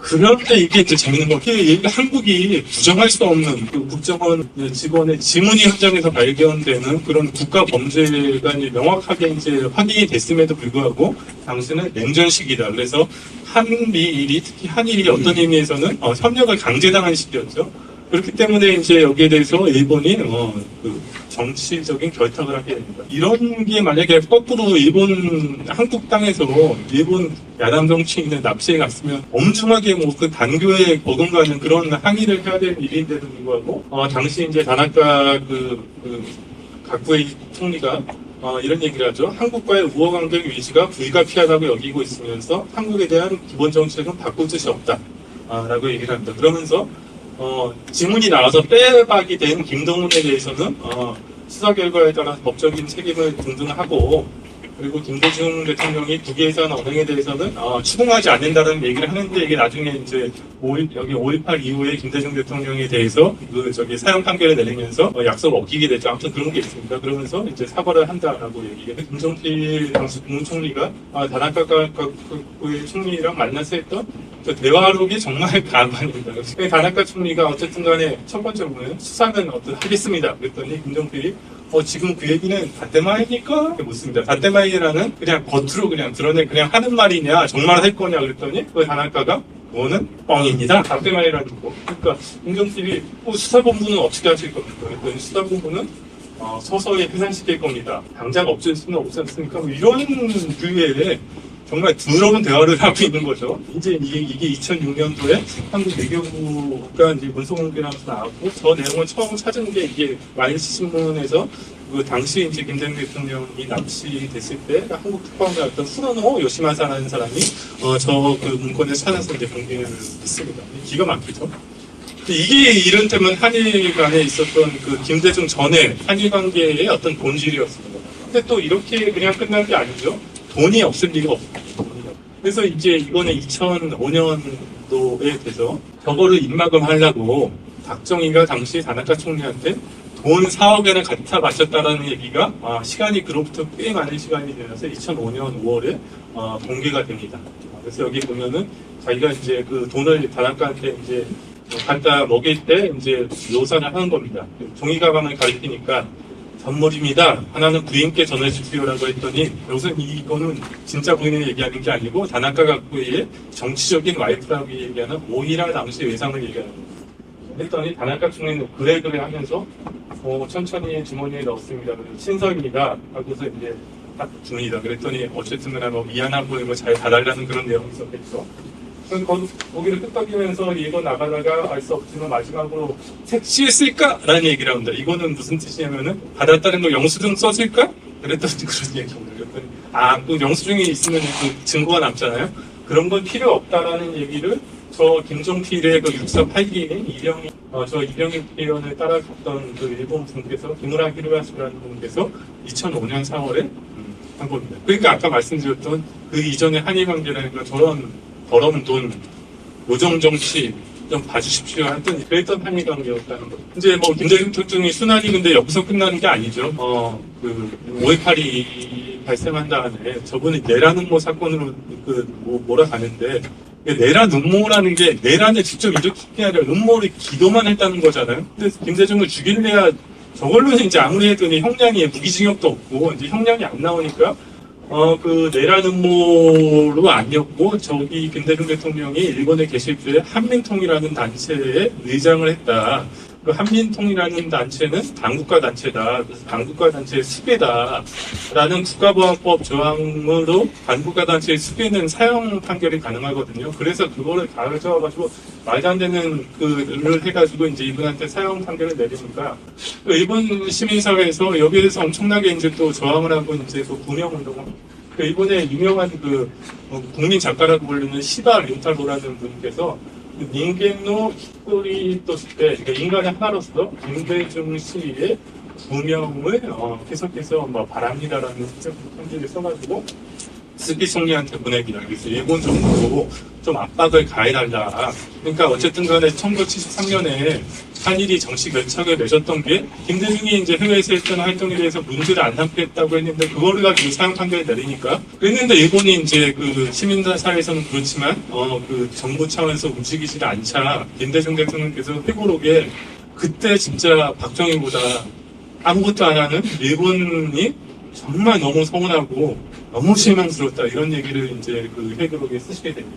그런데 이게 이제 재밌는 건, 한국이 부정할 수 없는 그 국정원 직원의 지문이 현장에서 발견되는 그런 국가 범죄가 이제 명확하게 이제 확인이 됐음에도 불구하고, 당시는 냉전 시기다. 그래서 한미일이, 특히 한일이 어떤 의미에서는 협력을 강제당한 시기였죠. 그렇기 때문에 이제 여기에 대해서 일본이 그 정치적인 결탁을 하게 됩니다. 이런 게 만약에 거꾸로 한국 땅에서 일본 야당 정치인의 납치에 갔으면 엄중하게 뭐 그 단교에 어긋나는 그런 항의를 해야 되는 일인데도 불구하고 당시 이제 다나카 가쿠에이 총리가 이런 얘기를 하죠. 한국과의 우호 관계 유지가 불가피하다고 여기고 있으면서 한국에 대한 기본 정책은 바꿀 뜻이 없다. 라고 얘기를 합니다. 그러면서 지문이 나와서 빼박이 된 김동훈에 대해서는 수사 결과에 따라 법적인 책임을 등등하고, 그리고 김대중 대통령이 국외에서 한 언행에 대해서는 추궁하지 않는다는 얘기를 하는데, 이게 나중에 이제 여기 5.18 이후에 김대중 대통령에 대해서 사형 판결을 내리면서 약속을 어기게 됐죠. 아무튼 그런 게 있습니다. 그러면서 이제 사과를 한다라고 얘기해요. 김종필 당시 국무총리가 다나카 가쿠의 총리랑 만나서 했던 그 대화록이 정말 가관입니다. 다나카 총리가 어쨌든 간에 첫 번째로는 수사는 하겠습니다. 그랬더니 김종필이 지금 그 얘기는 다떼마이니까? 이렇게 묻습니다. 다떼마이라는 그냥 겉으로 그냥 드러내 그냥 하는 말이냐, 정말 할 거냐 그랬더니 그 다나카가 그거는 뻥입니다. 다떼마이라는 거. 그러니까 김종필이 수사본부는 어떻게 하실 겁니까? 그랬더니 수사본부는 서서히 해산시킬 겁니다. 당장 없앨 수는 없지 않습니까? 이런 류의 정말 더러운 대화를 하고 있는 거죠. 이제 이게 2006년도에 한국 외교부가 이제 문서 공개를 하면서 나왔고, 저 내용을 처음 찾은 게 이게 마일스 신문에서 그 당시 이제 김대중 대통령이 납치됐을 때 한국 특파원이었던 후노노 요시마사라는 사람이 저 그 문건을 찾아서 이제 공개를 했습니다. 기가 막히죠. 이게 이른테면 한일 간에 있었던 그 김대중 전에 한일 관계의 어떤 본질이었습니다. 근데 또 이렇게 그냥 끝난 게 아니죠. 돈이 없을 리가 없습니다. 그래서 이제 이번에 2005년도에 돼서 저거를 입막음하려고 박정희가 당시 다나카 총리한테 돈 4억 엔을 갖다 바쳤다라는 얘기가 시간이 그로부터 꽤 많은 시간이 지나서 2005년 5월에 공개가 됩니다. 그래서 여기 보면은 자기가 이제 그 돈을 다나카한테 이제 갖다 먹일 때 이제 묘사를 하는 겁니다. 종이 가방을 가리키니까 선물입니다. 하나는 부인께 전해주십시오라고 했더니, 여기서 이거는 진짜 부인을 얘기하는 게 아니고 다나카 가쿠의 정치적인 와이프라고 얘기하는 오히라 당시 외상을 얘기하는 겁니다. 했더니 다나카 총리는 그래 하면서 천천히 주머니에 넣었습니다. 신서입니다. 하고서 이제 딱 줍니다. 그랬더니 어쨌든 간에 미안하고 잘 봐달라는 그런 내용이 있었겠죠. 그래서 거기를 끄떡이면서 이거 나가다가 알 수 없지만 마지막으로 색시했을까? 라는 얘기를 합니다. 이거는 무슨 뜻이냐면은 받았다는 거 영수증 썼을까? 그랬더니 그런 얘기입니다. 그랬더니 그 영수증이 있으면 그 증거가 남잖아요. 그런 건 필요 없다라는 얘기를 저 김종필의 그 6482인 이병희 의원을 따라갔던 그 일본 분께서 기무라 히로야스라는 분께서 2005년 4월에 한 겁니다. 그러니까 아까 말씀드렸던 그 이전의 한일 관계라는 저런 더러운 돈, 요정 정치 좀 봐주십시오 했더니 그랬던 한일 관계였다는 거. 이제 김대중 특종이 순환이 근데 여기서 끝나는 게 아니죠. 5.18이 발생한 다음에 저분이 내라는 사건으로 몰아가는데, 내란 음모라는 게 내란을 직접 일으킨 게 아니라 음모를 기도만 했다는 거잖아요. 근데 김대중을 죽일래야 저걸로 이제 아무리 해도 형량이 무기징역도 없고 이제 형량이 안 나오니까 그 내란 음모로 아니었고, 저기 김대중 대통령이 일본에 계실 때 한민통이라는 단체에 의장을 했다. 그 한민통이라는 단체는 반국가 단체다. 그래서 반국가 단체의 수배다라는 국가보안법 조항으로 반국가 단체의 수배는 사형 판결이 가능하거든요. 그래서 그거를 가져와가지고 말도 안 되는 그를 해가지고 이제 이분한테 사형 판결을 내리니까 그 일본 시민사회에서 여기에 대해서 엄청나게 이제 또 저항을 하고 이제 그 구명운동을. 그 일본의 유명한 국민 작가라고 불리는 시바 린타로라는 분께서 닌겐노 히토리 또시때, 그러니까 인간의 하나로서 김대중 씨의 구명을 계속해서 바랍니다라는 편지를 써가지고 스키 총리한테 보내기다. 그래서 일본 정부로 좀 압박을 가해달라. 그러니까 어쨌든 간에 1973년에 한일이 정식 결착을 맺었던 게 김대중이 이제 해외에서 했던 활동에 대해서 문제를 안 삼겠다고 했는데 그거를 가지고 사형 판결을 내리니까 그랬는데 일본이 이제 그 시민사 사회에서는 그렇지만 그 정부 차원에서 움직이지를 않자 김대중 대통령께서 회고록에 그때 진짜 박정희보다 아무것도 안 하는 일본이 정말 너무 서운하고 너무 실망스럽다 이런 얘기를 이제 그 회고록에 쓰시게 됩니다.